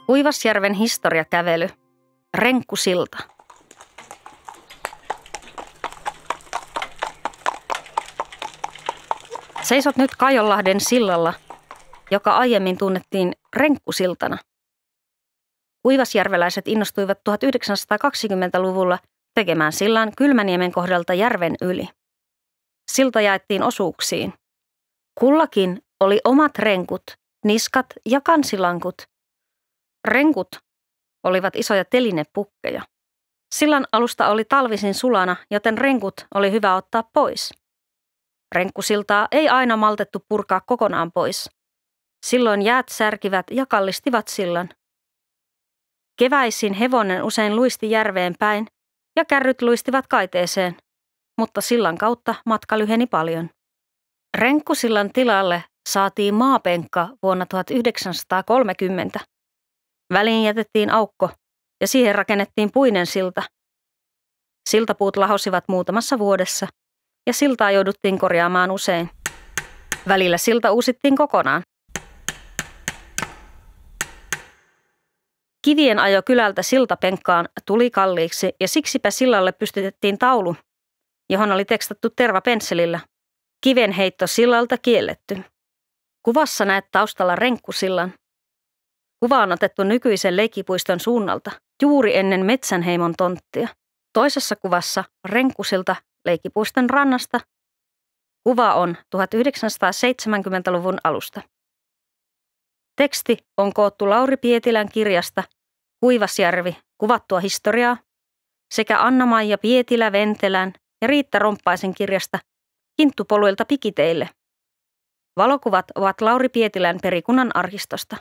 Kuivasjärven historiakävely. Renkkusilta. Seisot nyt Kajonlahden sillalla, joka aiemmin tunnettiin Renkkusiltana. Kuivasjärveläiset innostuivat 1920-luvulla tekemään sillan Kylmäniemen kohdalta järven yli. Silta jaettiin osuuksiin. Kullakin oli omat renkut, niskat ja kansilankut. Renkut olivat isoja telinepukkeja. Sillan alusta oli talvisin sulana, joten renkut oli hyvä ottaa pois. Renkkusiltaa ei aina maltettu purkaa kokonaan pois. Silloin jäät särkivät ja kallistivat sillan. Keväisin hevonen usein luisti järveen päin ja kärryt luistivat kaiteeseen, mutta sillan kautta matka lyheni paljon. Renkkusillan tilalle saatiin maapenkka vuonna 1930. Väliin jätettiin aukko ja siihen rakennettiin puinen silta. Siltapuut lahosivat muutamassa vuodessa ja siltaa jouduttiin korjaamaan usein. Välillä silta uusittiin kokonaan. Kivien ajo kylältä siltapenkkaan tuli kalliiksi ja siksipä sillalle pystytettiin taulu, johon oli tekstattu tervapensselillä. Kiven heitto sillalta kielletty. Kuvassa näet taustalla Renkkusillan. Kuva on otettu nykyisen leikkipuiston suunnalta, juuri ennen Metsänheimon tonttia. Toisessa kuvassa Renkkusilta leikkipuiston rannasta. Kuva on 1970-luvun alusta. Teksti on koottu Lauri Pietilän kirjasta Kuivasjärvi, kuvattua historiaa sekä Anna-Maija Pietilä-Ventelän ja Riitta Romppaisen kirjasta Kinttupoluilta pikiteille. Valokuvat ovat Lauri Pietilän perikunnan arkistosta.